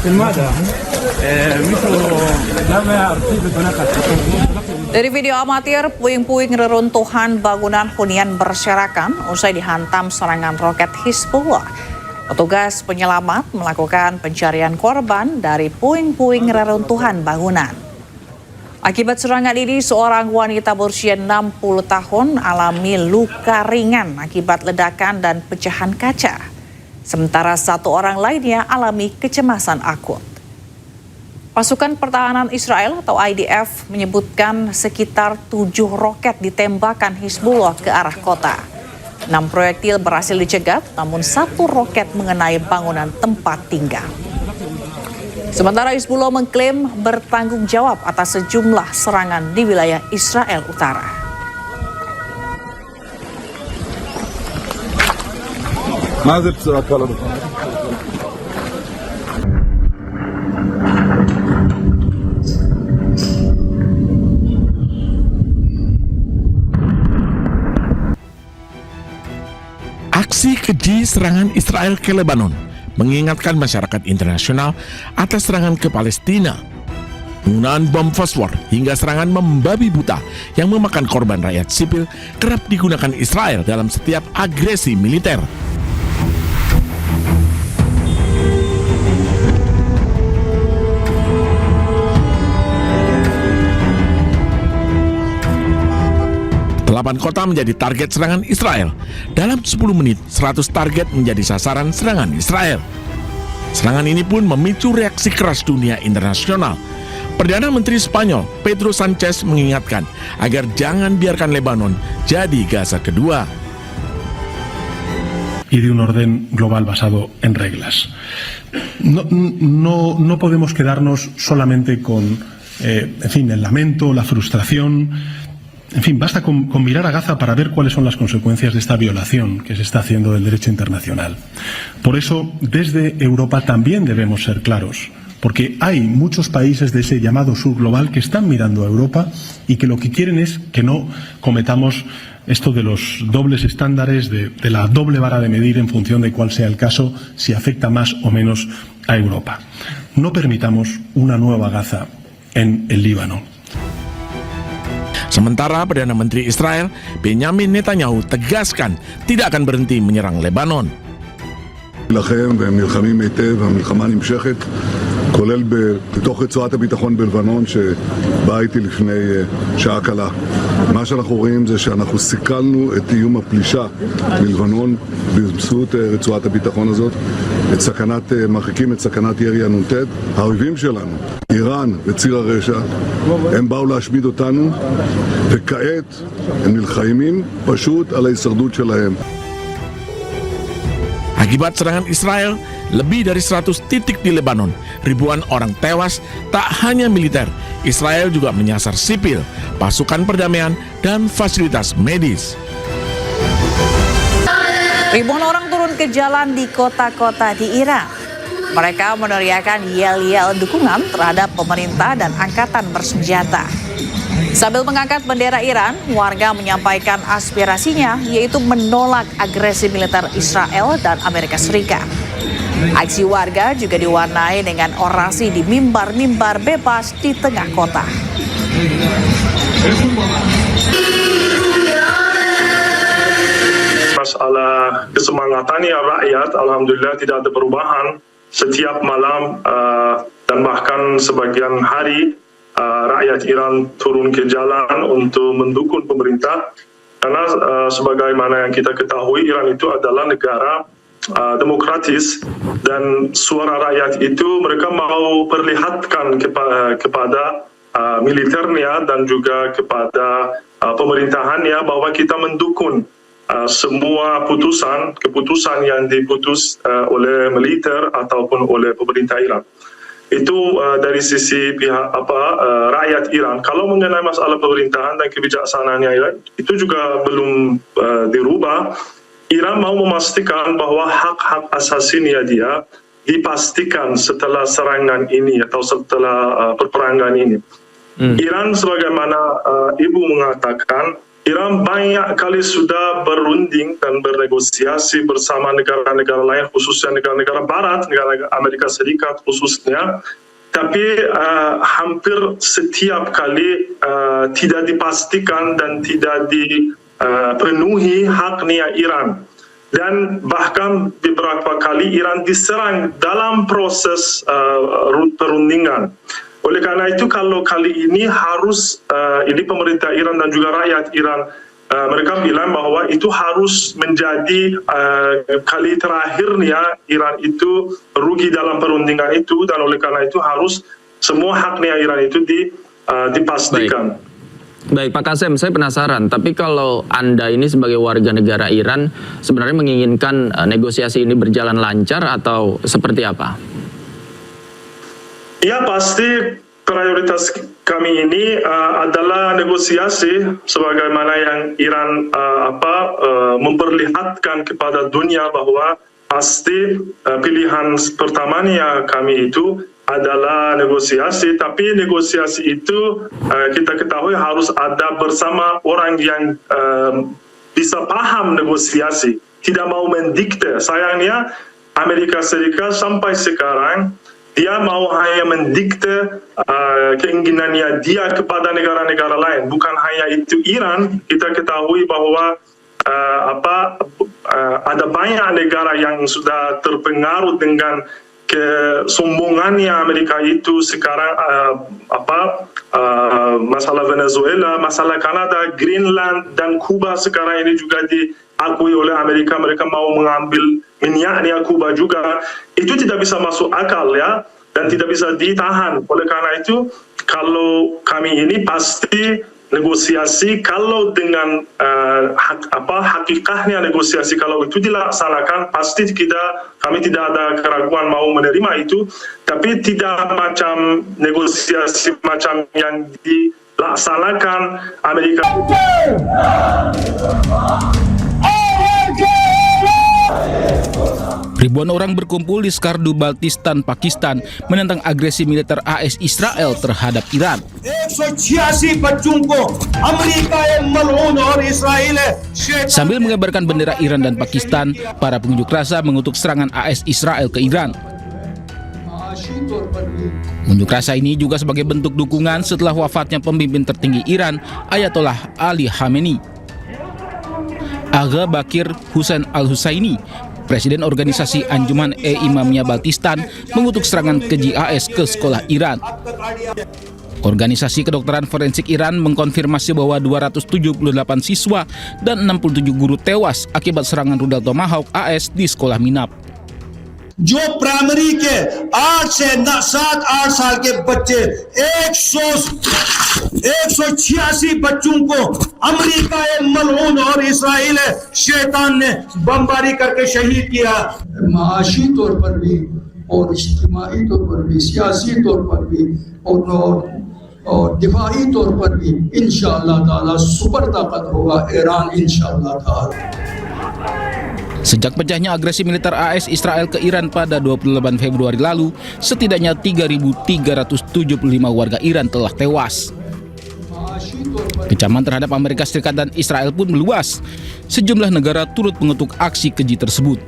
Dari video amatir, puing-puing reruntuhan bangunan hunian berserakan usai dihantam serangan roket Hizbullah. Petugas penyelamat melakukan pencarian korban dari puing-puing reruntuhan bangunan. Akibat serangan ini, seorang wanita berusia 60 tahun alami luka ringan akibat ledakan dan pecahan kaca. Sementara satu orang lainnya alami kecemasan akut. Pasukan Pertahanan Israel atau IDF menyebutkan sekitar 7 roket ditembakkan Hizbullah ke arah kota. 6 proyektil berhasil dicegat, namun 1 roket mengenai bangunan tempat tinggal. Sementara Hizbullah mengklaim bertanggung jawab atas sejumlah serangan di wilayah Israel Utara. Aksi keji serangan Israel ke Lebanon mengingatkan masyarakat internasional atas serangan ke Palestina. Penggunaan bom fosfor hingga serangan membabi buta yang memakan korban rakyat sipil kerap digunakan Israel dalam setiap agresi militer. Delapan kota menjadi target serangan Israel. Dalam 10 menit, 100 target menjadi sasaran serangan Israel. Serangan ini pun memicu reaksi keras dunia internasional. Perdana Menteri Spanyol, Pedro Sanchez, mengingatkan agar jangan biarkan Lebanon jadi Gaza kedua. Y de un orden global basado en reglas. No podemos quedarnos solamente con, el lamento, la frustración. En fin, basta con mirar a Gaza para ver cuáles son las consecuencias de esta violación que se está haciendo del derecho internacional. Por eso, desde Europa también debemos ser claros, porque hay muchos países de ese llamado sur global que están mirando a Europa y que lo que quieren es que no cometamos esto de los dobles estándares, de la doble vara de medir en función de cuál sea el caso, si afecta más o menos a Europa. No permitamos una nueva Gaza en el Líbano. Sementara Perdana Menteri Israel, Benjamin Netanyahu, tegaskan tidak akan berhenti menyerang Lebanon. לכם והם נלחמים היטב, המלחמה נמשכת, כולל בתוך רצועת הביטחון בלבנון שבאה איתי לפני שעה קלה. מה שאנחנו רואים זה שאנחנו סיכלנו את איום הפלישה מלבנון באמצעות רצועת הביטחון הזאת, מרחיקים את סכנת ירי הנ"ט. האויבים שלנו, איראן וציר הרשע, הם באו להשמיד אותנו, וכעת הם נלחמים פשוט על ההישרדות שלהם. Akibat serangan Israel, lebih dari 100 titik di Lebanon, ribuan orang tewas, tak hanya militer, Israel juga menyasar sipil, pasukan perdamaian, dan fasilitas medis. Ribuan orang turun ke jalan di kota-kota di Iran. Mereka meneriakan yel-yel dukungan terhadap pemerintah dan angkatan bersenjata. Sambil mengangkat bendera Iran, warga menyampaikan aspirasinya, yaitu menolak agresi militer Israel dan Amerika Serikat. Aksi warga juga diwarnai dengan orasi di mimbar-mimbar bebas di tengah kota. Masalah kesemangatannya rakyat, alhamdulillah tidak ada perubahan. Setiap malam dan bahkan sebagian hari, rakyat Iran turun ke jalan untuk mendukung pemerintah karena sebagaimana yang kita ketahui, Iran itu adalah negara demokratis dan suara rakyat itu mereka mau perlihatkan kepada militernya dan juga kepada pemerintahannya bahwa kita mendukung semua keputusan yang diputus oleh militer ataupun oleh pemerintah Iran. Itu dari sisi pihak rakyat Iran. Kalau mengenai masalah pemerintahan dan kebijaksanaannya Iran, itu juga belum dirubah. Iran mau memastikan bahwa hak-hak asasinya dia dipastikan setelah serangan ini atau setelah perperangan ini. Iran sebagaimana Ibu mengatakan, Iran banyak kali sudah berunding dan bernegosiasi bersama negara-negara lain, khususnya negara-negara Barat, negara Amerika Serikat khususnya. Tapi hampir setiap kali tidak dipastikan dan tidak dipenuhi haknya Iran. Dan bahkan beberapa kali Iran diserang dalam proses perundingan. Oleh karena itu kalau kali ini harus ini pemerintah Iran dan juga rakyat Iran mereka bilang bahwa itu harus menjadi kali terakhirnya Iran itu rugi dalam perundingan itu, dan oleh karena itu harus semua haknya Iran itu dipastikan. Baik Pak Kasem, saya penasaran, tapi kalau Anda ini sebagai warga negara Iran sebenarnya menginginkan negosiasi ini berjalan lancar atau seperti apa? Ya, pasti prioritas kami ini adalah negosiasi sebagaimana yang Iran memperlihatkan kepada dunia bahwa pasti pilihan pertamanya kami itu adalah negosiasi, tapi negosiasi itu kita ketahui harus ada bersama orang yang bisa paham negosiasi, tidak mau mendikte. Sayangnya Amerika Serikat sampai sekarang dia mau hanya mendikte keinginannya dia kepada negara-negara lain, bukan hanya itu Iran. Kita ketahui bahwa ada banyak negara yang sudah terpengaruh dengan kesombongannya Amerika itu sekarang, masalah Venezuela, masalah Kanada, Greenland dan Kuba sekarang ini juga diakui oleh Amerika. Mereka mau mengambil minyaknya Kuba juga. Itu tidak bisa masuk akal ya, dan tidak bisa ditahan. Oleh karena itu kalau kami ini pasti negosiasi, kalau dengan hakikatnya negosiasi kalau itu dilaksanakan, pasti kami tidak ada keraguan mau menerima itu, tapi tidak macam negosiasi macam yang dilaksanakan Amerika. Ribuan orang berkumpul di Skardu, Baltistan, Pakistan menentang agresi militer AS Israel terhadap Iran. Sambil mengibarkan bendera Iran dan Pakistan, para pengunjuk rasa mengutuk serangan AS Israel ke Iran. Unjuk rasa ini juga sebagai bentuk dukungan setelah wafatnya pemimpin tertinggi Iran, Ayatollah Ali Khamenei. Agha Bakir Hussein Al-Husaini, Presiden organisasi Anjuman Imamiyah Baltistan, mengutuk serangan keji AS ke sekolah Iran. Organisasi Kedokteran Forensik Iran mengkonfirmasi bahwa 278 siswa dan 67 guru tewas akibat serangan rudal Tomahawk AS di sekolah Minab. जो प्राइमरी के 8 से 7-8 साल के बच्चे 186 बच्चों को अमेरिका मलऊन और इसराइल शैतान ने बमबारी करके शहीद किया। माशी तौर पर भी और इज्तिमाई तौर पर भी, सियासी तौर पर भी और दिफाई तौर पर भी इंशाअल्लाह ताला सुपर ताकत होगा ईरान इंशाअल्लाह ताला। Sejak pecahnya agresi militer AS Israel ke Iran pada 28 Februari lalu, setidaknya 3.375 warga Iran telah tewas. Kecaman terhadap Amerika Serikat dan Israel pun meluas. Sejumlah negara turut mengutuk aksi keji tersebut.